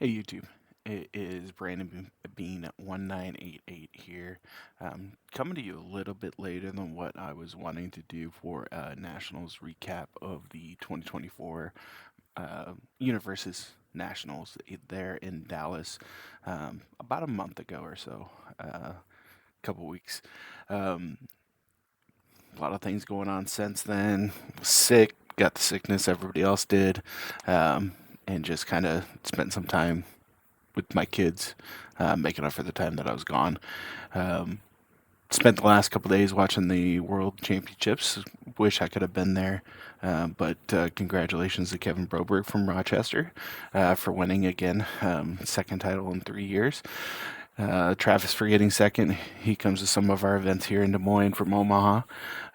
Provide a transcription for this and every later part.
Hey YouTube, it is Brandon Bean 1988 here, coming to you a little bit later than what I was wanting to do for Nationals recap of the 2024 Universus Nationals there in Dallas about a month ago or so, couple weeks. Um, a lot of things going on since then. Sick, got the sickness everybody else did, and just kind of spent some time with my kids, making up for the time that I was gone. Um, Spent the last couple days watching the World Championships. Wish I could have been there, but congratulations to Kevin Broberg from Rochester for winning again, second title in 3 years. Travis for getting second. He comes to some of our events here in Des Moines from Omaha.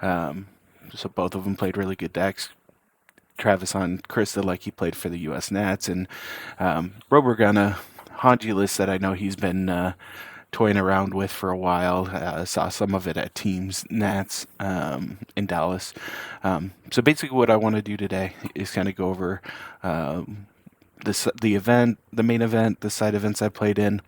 Um, so both of them played really good decks. Travis on Krista like he played for the U.S. Nats, and Broberg on a Hanji list that I know he's been toying around with for a while. Saw some of it at Teams Nats in Dallas. So basically, what I want to do today is kind of go over the event, the main event, the side events I played in,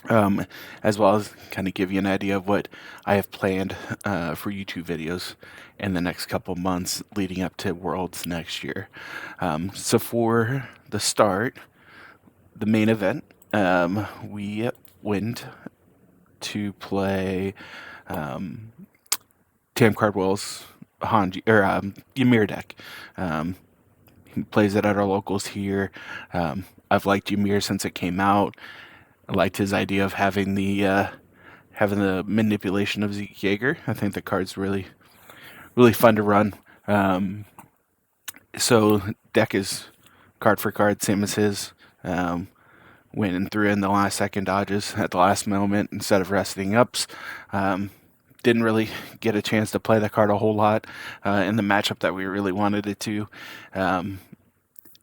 um, as well as kind of give you an idea of what I have planned for YouTube videos in the next couple months leading up to Worlds next year. So for the start, the main event, we went to play Tam Cardwell's Hanji or Ymir deck. He plays it at our locals here. I've liked Ymir since it came out. I liked his idea of having the manipulation of Zeke Yeager. I think the card's really fun to run. So deck is card for card, same as his. Went and threw in the last second dodges at the last moment instead of resting ups. Didn't really get a chance to play the card a whole lot in the matchup that we really wanted it to.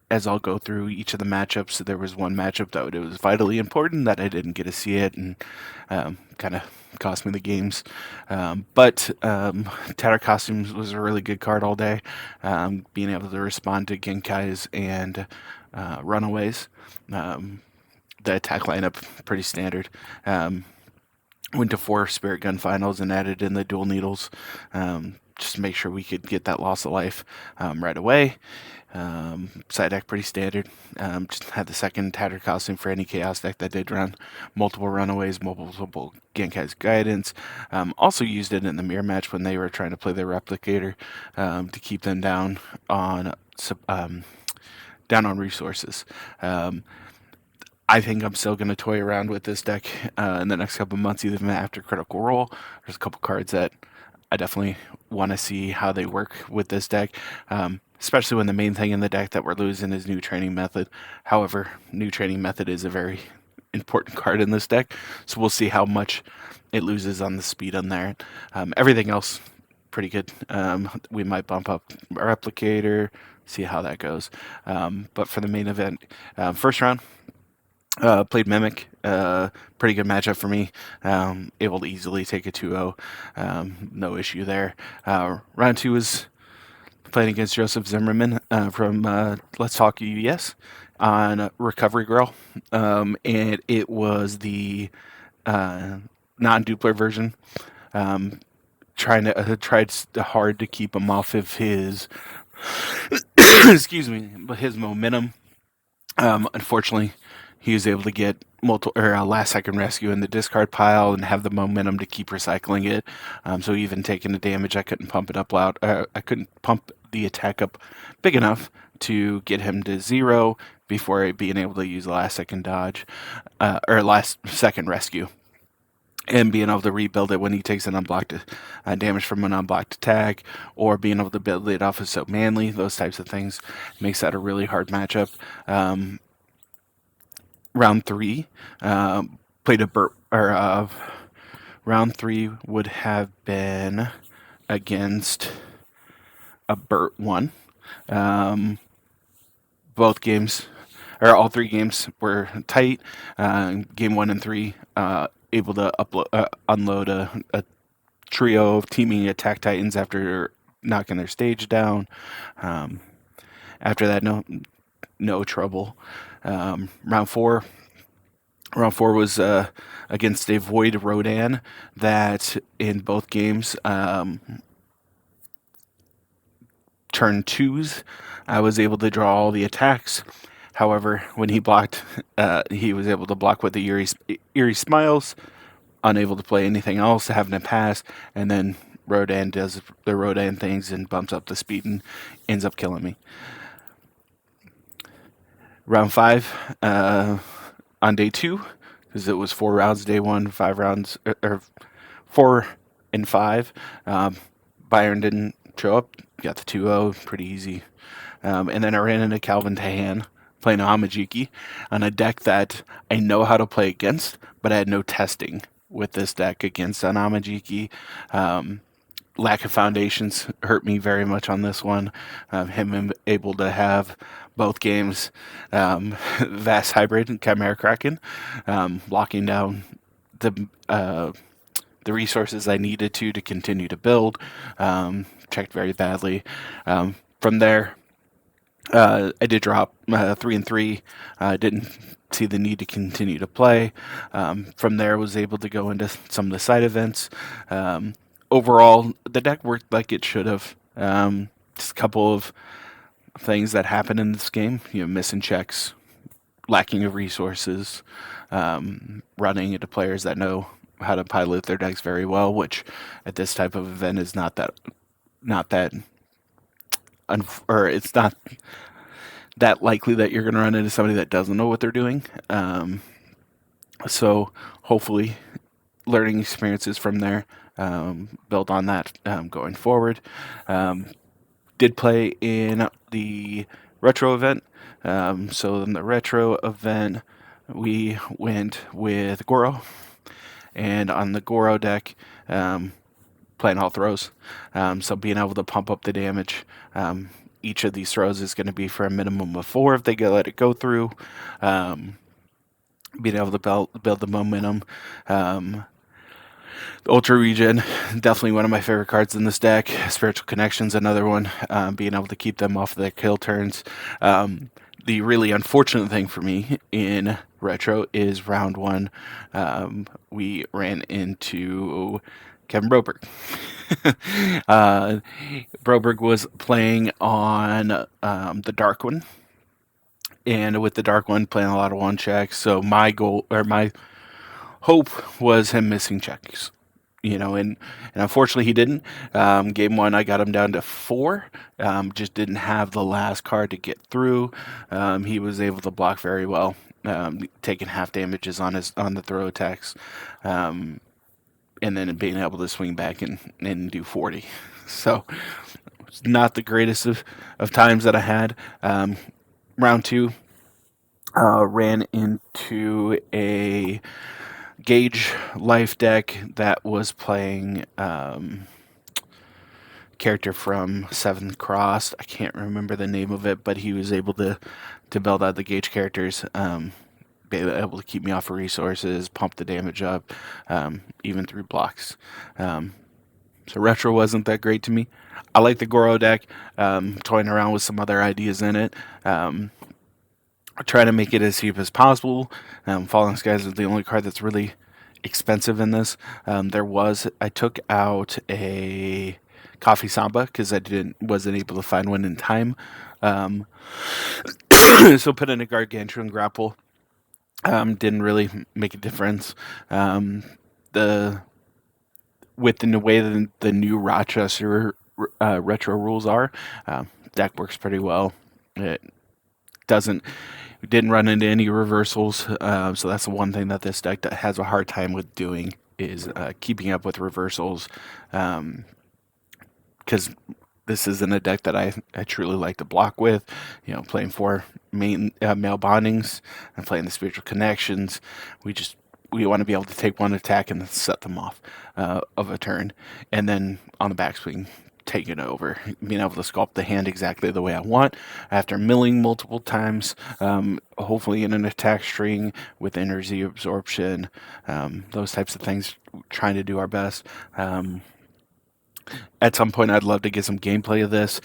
As I'll go through each of the matchups, there was one matchup that it was vitally important that I didn't get to see it, and kind of cost me the games. But Tattered Costumes was a really good card all day, being able to respond to Genkais and Runaways. The attack lineup pretty standard. Went to 4 Spirit Gun finals and added in the dual needles, just to make sure we could get that loss of life right away. Side deck pretty standard. Just had the second Tattered Costume for any Chaos deck that did run multiple Runaways, multiple Genkai's Guidance. Also used it in the mirror match when they were trying to play their Replicator to keep them down on resources. I think I'm still going to toy around with this deck in the next couple months, even after Critical Role. There's a couple cards that I definitely want to see how they work with this deck, especially when the main thing in the deck that we're losing is New Training Method. However, New Training Method is a very important card in this deck, so we'll see how much it loses on the speed on there. Everything else, pretty good. We might bump up Replicator, see how that goes. But for the main event, first round, played Mimic. Pretty good matchup for me. Able to easily take a 2-0. No issue there. Round 2 was playing against Joseph Zimmerman from Let's Talk UES on Recovery Girl. And it was the non-dupler version. Tried hard to keep him off of his excuse me, his momentum. Unfortunately, he was able to get last second rescue in the discard pile and have the momentum to keep recycling it. So even taking the damage, I couldn't pump it up loud. I couldn't pump the attack up big enough to get him to 0 before being able to use the last second dodge or last second rescue. And being able to rebuild it when he takes an unblocked damage from an unblocked attack, or being able to build it off of So Manly, those types of things makes that a really hard matchup. Round 3, played a Burt, or round 3 would have been against a Burt 1. Both games, or all 3 games, were tight. Game 1 and 3, able to unload a trio of teaming attack titans after knocking their stage down. After that, no, no trouble. Um, round four, round four was against a Void Rodan that in both games, turn twos, I was able to draw all the attacks. However, when he blocked, he was able to block with the eerie smiles, unable to play anything else, having to pass, and then Rodan does the Rodan things and bumps up the speed and ends up killing me. Round five, on day two, because it was 4 rounds day one, 5 rounds, or 4 and 5. Byron didn't show up, got the 2-0, pretty easy. And then I ran into Calvin Tahan playing Hamajiki on a deck that I know how to play against, but I had no testing with this deck against an Hamajiki. Lack of foundations hurt me very much on this one. Him able to have both games, Vast Hybrid and Chimera Kraken, locking down the resources I needed to continue to build. Checked very badly. From there, I did drop 3 and 3. Didn't see the need to continue to play. From there, was able to go into some of the side events. Overall, the deck worked like it should have. Just a couple of things that happened in this game. Missing checks, lacking of resources, running into players that know how to pilot their decks very well, which at this type of event is not that or it's not that likely that you're going to run into somebody that doesn't know what they're doing. So hopefully, learning experiences from there, build on that going forward. Did play in the retro event. So in the retro event, we went with Goro, and on the Goro deck, playing all throws. So being able to pump up the damage. Each of these throws is going to be for a minimum of 4 if they let it go through. Being able to build the momentum. Ultra Regen, definitely one of my favorite cards in this deck. Spiritual Connection's another one. Being able to keep them off their kill turns. The really unfortunate thing for me in retro is round one. We ran into Kevin Broberg. Broberg was playing on the Dark One, and with the Dark One playing a lot of one checks. So my goal or my hope was him missing checks. And unfortunately he didn't. Game one, I got him down to 4. Just didn't have the last card to get through. He was able to block very well, taking half damages on the throw attacks, and then being able to swing back and do 40. So it's not the greatest of times that I had. Round two, ran into a Gauge life deck that was playing character from Seventh Cross. I can't remember the name of it, but he was able to build out the Gauge characters, be able to keep me off of resources, pump the damage up, even through blocks. So retro wasn't that great to me. I like the Goro deck, toying around with some other ideas in it. Try to make it as cheap as possible. Falling Skies is the only card that's really expensive in this. I took out a Coffee Samba because wasn't able to find one in time. So put in a Gargantuan Grapple. Didn't really make a difference. The With the way the new Rochester retro rules are, deck works pretty well. It didn't run into any reversals, so that's the one thing that this deck has a hard time with doing is keeping up with reversals, because this isn't a deck that I truly like to block with. Playing 4 main male bondings and playing the spiritual connections, we want to be able to take one attack and then set them off of a turn, and then on the backswing take it over, being able to sculpt the hand exactly the way I want after milling multiple times, hopefully in an attack string with energy absorption, those types of things, trying to do our best. At some point, I'd love to get some gameplay of this.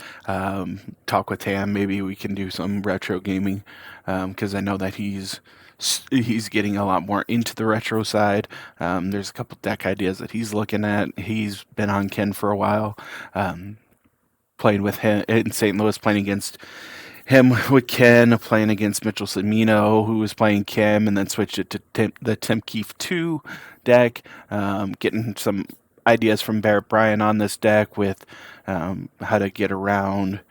Talk with Tam. Maybe we can do some retro gaming because I know that he's getting a lot more into the retro side. There's a couple deck ideas that he's looking at. He's been on Ken for a while. Um, Playing with him in St. Louis, playing against him with Ken, playing against Mitchell Cimino, who was playing Kim, and then switched it to the Tim Keefe 2 deck. Getting some ideas from Barrett Bryan on this deck with how to get around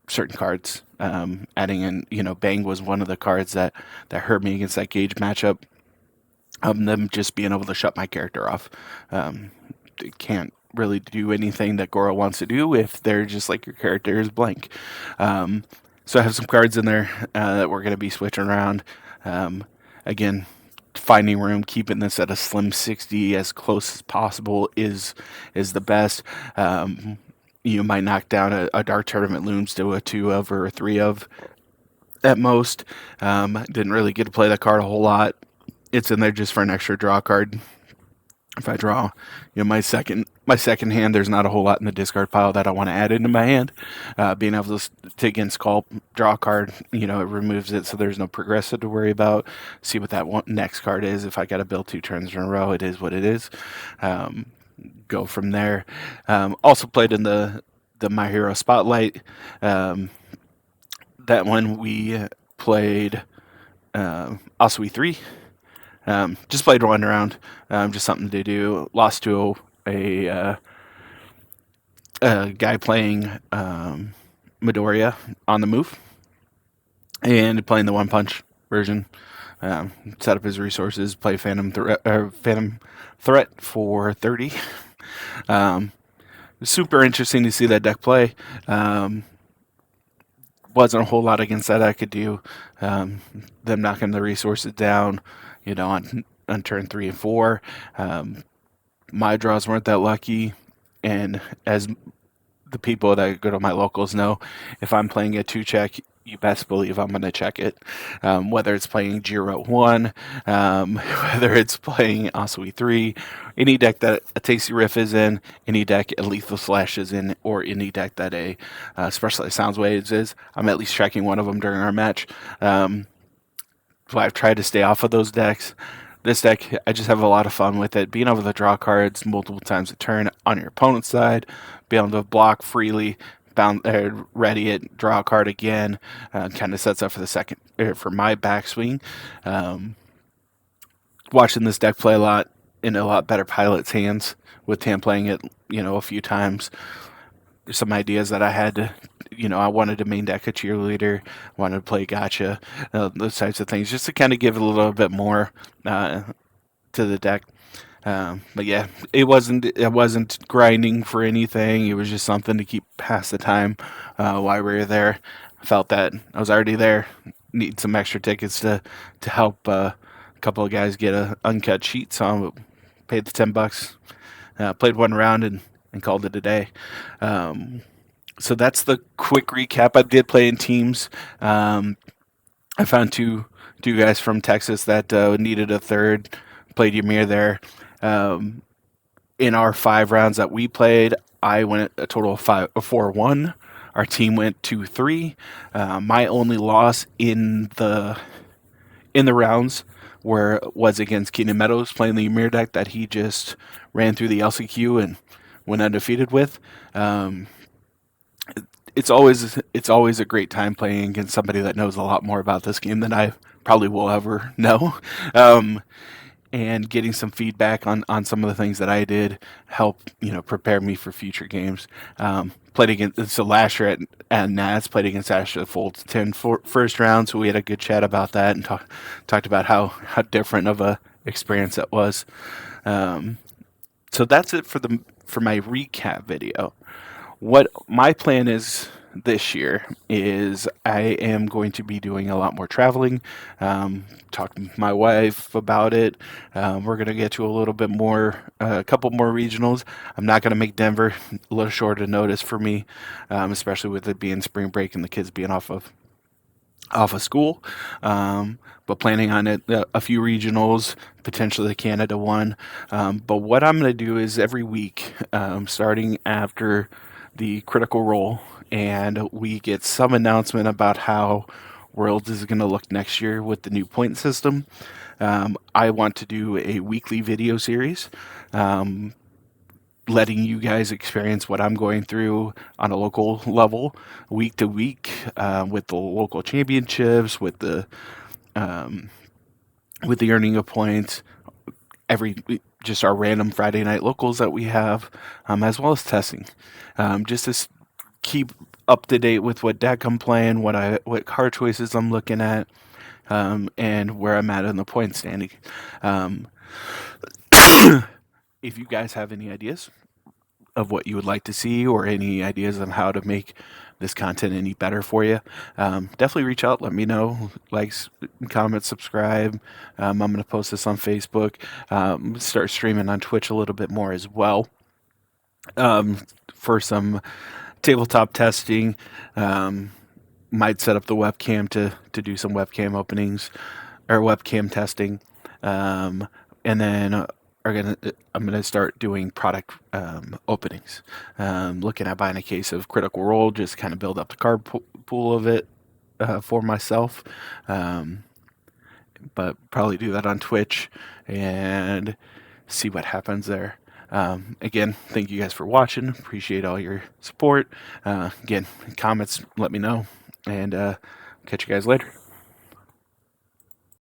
certain cards. Adding in, Bang was one of the cards that hurt me against that Gauge matchup. Them just being able to shut my character off. They can't really do anything that Goro wants to do if they're just like your character is blank. So I have some cards in there that we're going to be switching around. Again, finding room, keeping this at a slim 60 as close as possible is the best. You might knock down a Dark Tournament Looms to a 2 of or a 3 of at most. Didn't really get to play that card a whole lot. It's in there just for an extra draw card. If I draw, my second hand, there's not a whole lot in the discard pile that I want to add into my hand. Being able to take in Sculpt, draw a card, it removes it, so there's no progressive to worry about. See what that next card is. If I got to build 2 turns in a row, it is what it is. Go from there. Also played in the My Hero Spotlight. That one we played Asui 3. Just played one round, just something to do. Lost to a guy playing Midoriya on the move and playing the one punch version. Set up his resources, play Phantom Threat for 30. Super interesting to see that deck play. Wasn't a whole lot against that I could do. Them knocking the resources down, on turn 3 and 4. My draws weren't that lucky, and as the people that go to my locals know, if I'm playing a 2-check, you best believe I'm going to check it. Whether it's playing Jiro 1, whether it's playing Asui 3, any deck that a Tasty Riff is in, any deck a Lethal Slash is in, or any deck that a Specialized Sounds Waves is, I'm at least checking one of them during our match. So I've tried to stay off of those decks. This deck, I just have a lot of fun with it. Being able to draw cards multiple times a turn on your opponent's side, being able to block freely, ready it, draw a card again, kind of sets up for the second for my backswing. Watching this deck play a lot in a lot better pilot's hands with Tam playing it, a few times. There's some ideas that I had to, I wanted to main deck a cheerleader, wanted to play gotcha, those types of things, just to kind of give it a little bit more to the deck. But yeah, it wasn't grinding for anything. It was just something to keep past the time while we were there. I felt that I was already there. Need some extra tickets to help a couple of guys get a uncut sheet, so I paid the $10. Played one round and called it a day. So that's the quick recap. I did play in teams. I found two guys from Texas that needed a third. Played Ymir there. In our 5 rounds that we played, I went a total of 4-1. Our team went 2-3. My only loss in the rounds was against Keenan Meadows playing the Ymir deck that he just ran through the LCQ and went undefeated with. It's always a great time playing against somebody that knows a lot more about this game than I probably will ever know. And getting some feedback on some of the things that I did help prepare me for future games. Played against last year at Nats, played against Asher the full 10 first round, so we had a good chat about that and talked about how different of a experience that was. So that's it for my recap video. What my plan is this year is I am going to be doing a lot more traveling. Talking to my wife about it. We're going to get to a couple more regionals. I'm not going to make Denver, a little shorter notice for me, especially with it being spring break and the kids being off of off of school, but planning on a few regionals, potentially the Canada one. But what I'm going to do is every week, starting after the Critical Role, and we get some announcement about how Worlds is going to look next year with the new point system. I want to do a weekly video series, letting you guys experience what I'm going through on a local level, week to week, with the local championships, with the earning of points, every just our random Friday night locals that we have, as well as testing, just to keep up to date with what deck I'm playing, what card choices I'm looking at, and where I'm at in the point standing. Um, if you guys have any ideas of what you would like to see or any ideas on how to make this content any better for you, definitely reach out. Let me know. Likes, comment, subscribe. I'm going to post this on Facebook. Start streaming on Twitch a little bit more as well, for some tabletop testing. Might set up the webcam to do some webcam openings or webcam testing, and then I'm gonna start doing product openings. Looking at buying a case of Critical Role, just kind of build up the card pool of it for myself. Um, but probably do that on Twitch and see what happens there. Again, thank you guys for watching. Appreciate all your support. Again, comments, let me know, and catch you guys later.